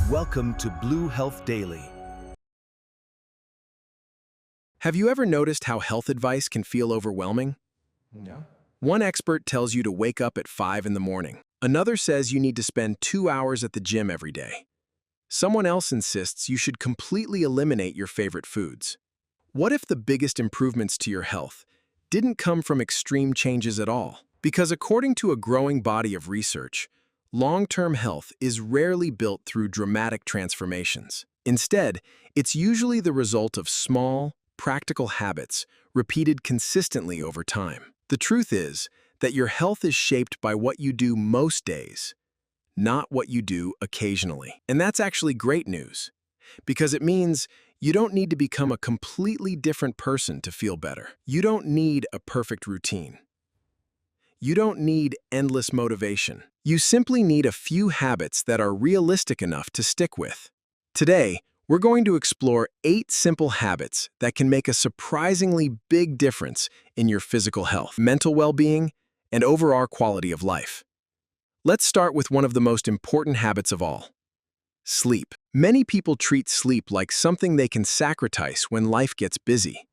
Welcome to Blue Health Daily. Have you ever noticed how health advice can feel overwhelming? Yeah. One expert tells you to wake up at 5 in the morning. Another says you need to spend 2 hours at the gym every day. Someone else insists you should completely eliminate your favorite foods. What if the biggest improvements to your health didn't come from extreme changes at all? Because according to a growing body of research, long-term health is rarely built through dramatic transformations. Instead, it's usually the result of small, practical habits repeated consistently over time. The truth is that your health is shaped by what you do most days, not what you do occasionally. And that's actually great news, because it means you don't need to become a completely different person to feel better. You don't need a perfect routine. You don't need endless motivation. You simply need a few habits that are realistic enough to stick with. Today, we're going to explore 8 simple habits that can make a surprisingly big difference in your physical health, mental well-being, and overall quality of life. Let's start with one of the most important habits of all: sleep. Many people treat sleep like something they can sacrifice when life gets busy.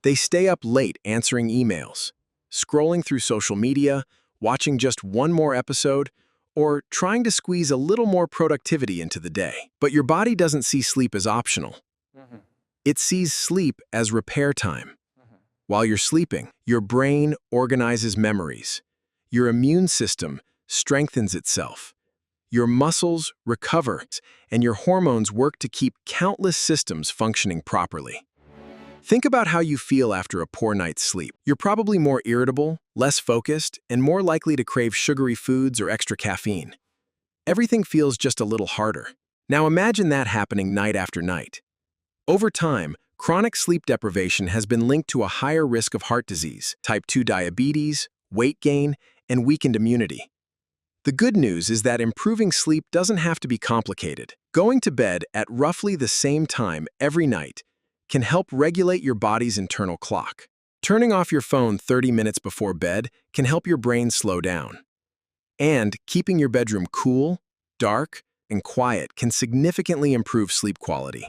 They stay up late answering emails, scrolling through social media, watching just one more episode, or trying to squeeze a little more productivity into the day. But your body doesn't see sleep as optional. It sees sleep as repair time. While you're sleeping, your brain organizes memories. Your immune system strengthens itself. Your muscles recover, and your hormones work to keep countless systems functioning properly. Think about how you feel after a poor night's sleep. You're probably more irritable, less focused, and more likely to crave sugary foods or extra caffeine. Everything feels just a little harder. Now imagine that happening night after night. Over time, chronic sleep deprivation has been linked to a higher risk of heart disease, type 2 diabetes, weight gain, and weakened immunity. The good news is that improving sleep doesn't have to be complicated. Going to bed at roughly the same time every night can help regulate your body's internal clock. Turning off your phone 30 minutes before bed can help your brain slow down. And keeping your bedroom cool, dark, and quiet can significantly improve sleep quality.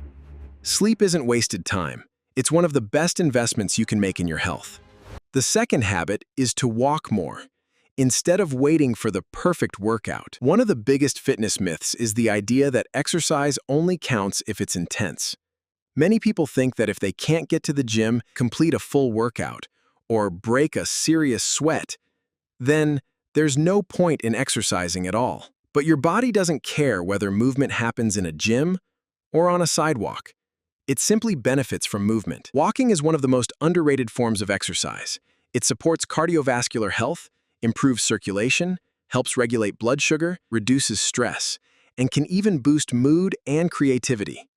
Sleep isn't wasted time. It's one of the best investments you can make in your health. The second habit is to walk more, instead of waiting for the perfect workout. One of the biggest fitness myths is the idea that exercise only counts if it's intense. Many people think that if they can't get to the gym, complete a full workout, or break a serious sweat, then there's no point in exercising at all. But your body doesn't care whether movement happens in a gym or on a sidewalk. It simply benefits from movement. Walking is one of the most underrated forms of exercise. It supports cardiovascular health, improves circulation, helps regulate blood sugar, reduces stress, and can even boost mood and creativity.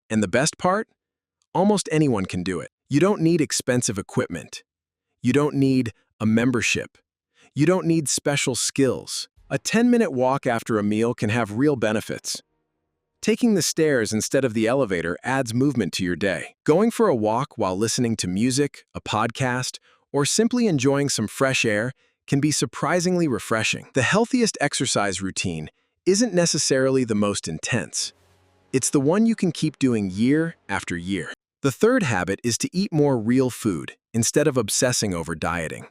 And the best part? Almost anyone can do it. You don't need expensive equipment. You don't need a membership. You don't need special skills. A 10-minute walk after a meal can have real benefits. Taking the stairs instead of the elevator adds movement to your day. Going for a walk while listening to music, a podcast, or simply enjoying some fresh air can be surprisingly refreshing. The healthiest exercise routine isn't necessarily the most intense. It's the one you can keep doing year after year. The third habit is to eat more real food instead of obsessing over dieting.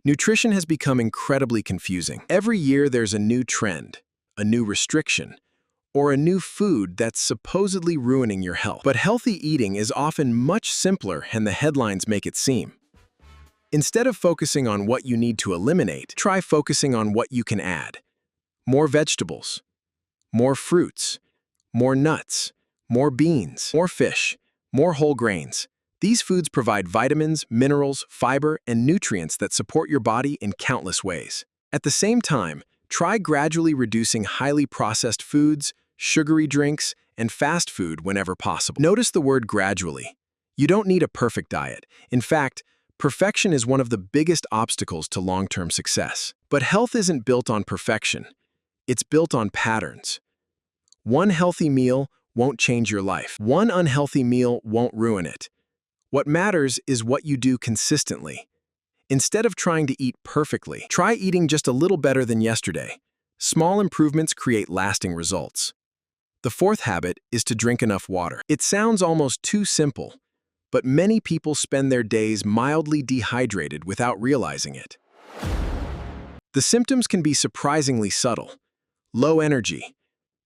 Nutrition has become incredibly confusing. Every year there's a new trend, a new restriction, or a new food that's supposedly ruining your health. But healthy eating is often much simpler than the headlines make it seem. Instead of focusing on what you need to eliminate, try focusing on what you can add. More vegetables, more fruits, more nuts, more beans, more fish, more whole grains. These foods provide vitamins, minerals, fiber, and nutrients that support your body in countless ways. At the same time, try gradually reducing highly processed foods, sugary drinks, and fast food whenever possible. Notice the word gradually. You don't need a perfect diet. In fact, perfection is one of the biggest obstacles to long-term success. But health isn't built on perfection. It's built on patterns. One healthy meal won't change your life. One unhealthy meal won't ruin it. What matters is what you do consistently. Instead of trying to eat perfectly, try eating just a little better than yesterday. Small improvements create lasting results. The fourth habit is to drink enough water. It sounds almost too simple, but many people spend their days mildly dehydrated without realizing it. The symptoms can be surprisingly subtle: low energy,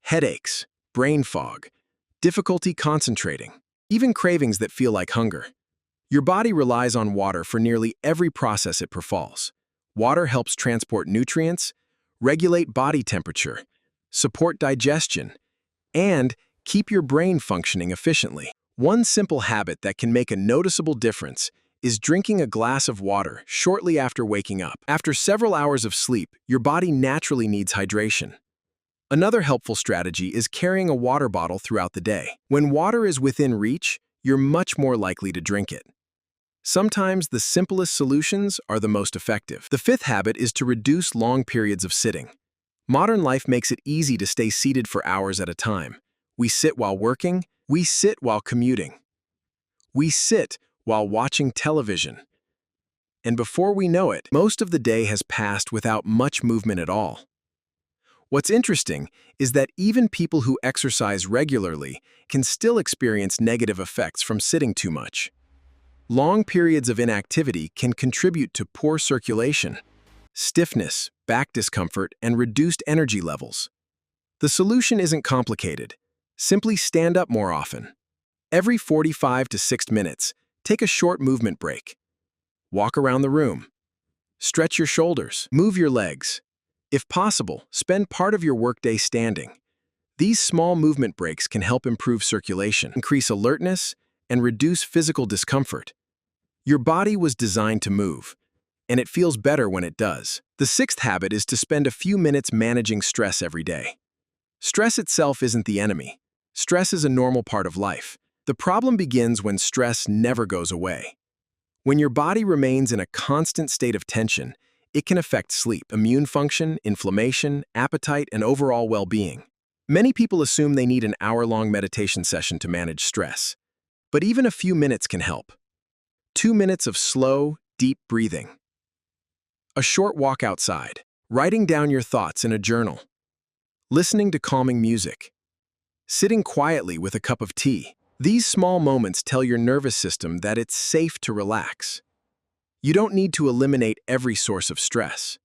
headaches, brain fog, difficulty concentrating, even cravings that feel like hunger. Your body relies on water for nearly every process it performs. Water helps transport nutrients, regulate body temperature, support digestion, and keep your brain functioning efficiently. One simple habit that can make a noticeable difference is drinking a glass of water shortly after waking up. After several hours of sleep, your body naturally needs hydration. Another helpful strategy is carrying a water bottle throughout the day. When water is within reach, you're much more likely to drink it. Sometimes the simplest solutions are the most effective. The fifth habit is to reduce long periods of sitting. Modern life makes it easy to stay seated for hours at a time. We sit while working, we sit while commuting, we sit while watching television. And before we know it, most of the day has passed without much movement at all. What's interesting is that even people who exercise regularly can still experience negative effects from sitting too much. Long periods of inactivity can contribute to poor circulation, stiffness, back discomfort, and reduced energy levels. The solution isn't complicated. Simply stand up more often. Every 45 to 60 minutes, take a short movement break. Walk around the room. Stretch your shoulders. Move your legs. If possible, spend part of your workday standing. These small movement breaks can help improve circulation, increase alertness, and reduce physical discomfort. Your body was designed to move, and it feels better when it does. The sixth habit is to spend a few minutes managing stress every day. Stress itself isn't the enemy. Stress is a normal part of life. The problem begins when stress never goes away. When your body remains in a constant state of tension, it can affect sleep, immune function, inflammation, appetite, and overall well-being. Many people assume they need an hour-long meditation session to manage stress, but even a few minutes can help. 2 minutes of slow, deep breathing. A short walk outside. Writing down your thoughts in a journal. Listening to calming music. Sitting quietly with a cup of tea. These small moments tell your nervous system that it's safe to relax. You don't need to eliminate every source of stress.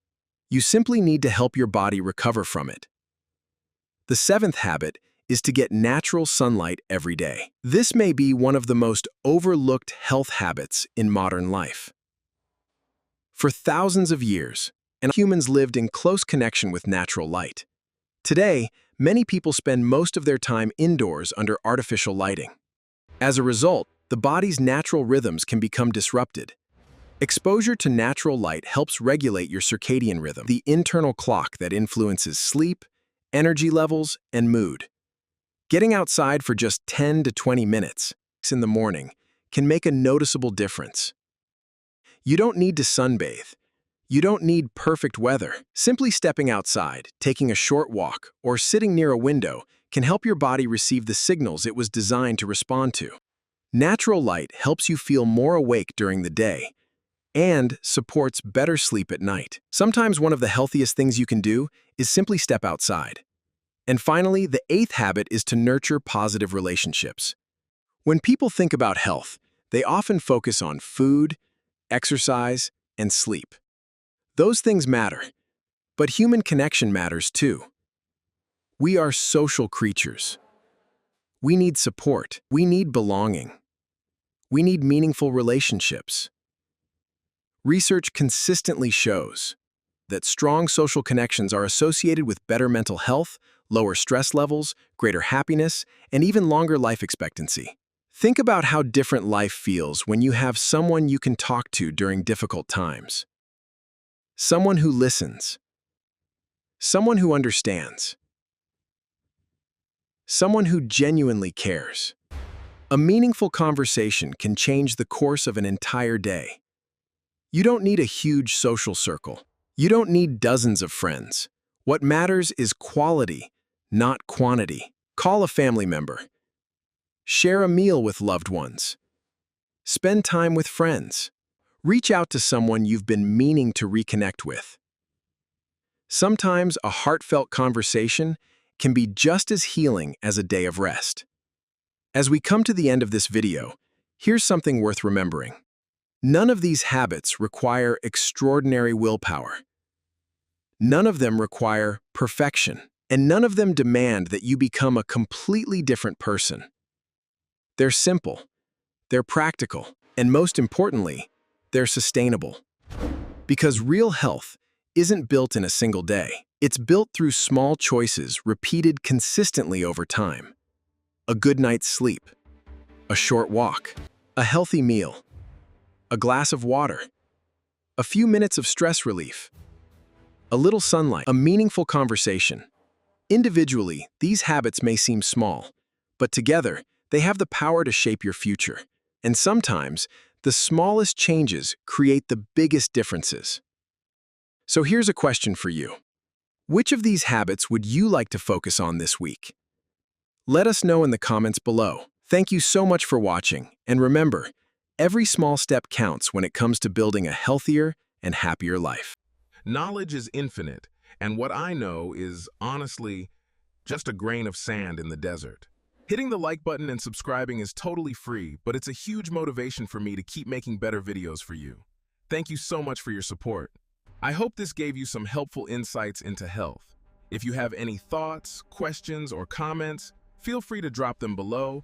You simply need to help your body recover from it. The seventh habit is to get natural sunlight every day. This may be one of the most overlooked health habits in modern life. For thousands of years, humans lived in close connection with natural light. Today, many people spend most of their time indoors under artificial lighting. As a result, the body's natural rhythms can become disrupted. Exposure to natural light helps regulate your circadian rhythm, the internal clock that influences sleep, energy levels, and mood. Getting outside for just 10 to 20 minutes in the morning can make a noticeable difference. You don't need to sunbathe. You don't need perfect weather. Simply stepping outside, taking a short walk, or sitting near a window can help your body receive the signals it was designed to respond to. Natural light helps you feel more awake during the day and supports better sleep at night. Sometimes one of the healthiest things you can do is simply step outside. And finally, the eighth habit is to nurture positive relationships. When people think about health, they often focus on food, exercise, and sleep. Those things matter, but human connection matters too. We are social creatures. We need support. We need belonging. We need meaningful relationships. Research consistently shows that strong social connections are associated with better mental health, lower stress levels, greater happiness, and even longer life expectancy. Think about how different life feels when you have someone you can talk to during difficult times. Someone who listens. Someone who understands. Someone who genuinely cares. A meaningful conversation can change the course of an entire day. You don't need a huge social circle. You don't need dozens of friends. What matters is quality, not quantity. Call a family member. Share a meal with loved ones. Spend time with friends. Reach out to someone you've been meaning to reconnect with. Sometimes a heartfelt conversation can be just as healing as a day of rest. As we come to the end of this video, here's something worth remembering. None of these habits require extraordinary willpower. None of them require perfection, and none of them demand that you become a completely different person. They're simple, they're practical, and most importantly, they're sustainable. Because real health isn't built in a single day. It's built through small choices repeated consistently over time. A good night's sleep, a short walk, a healthy meal, a glass of water, a few minutes of stress relief, a little sunlight, a meaningful conversation. Individually, these habits may seem small, but together, they have the power to shape your future. And sometimes, the smallest changes create the biggest differences. So here's a question for you. Which of these habits would you like to focus on this week? Let us know in the comments below. Thank you so much for watching, and remember, every small step counts when it comes to building a healthier and happier life. Knowledge is infinite, and what I know is, honestly, just a grain of sand in the desert. Hitting the like button and subscribing is totally free, but it's a huge motivation for me to keep making better videos for you. Thank you so much for your support. I hope this gave you some helpful insights into health. If you have any thoughts, questions, or comments, feel free to drop them below.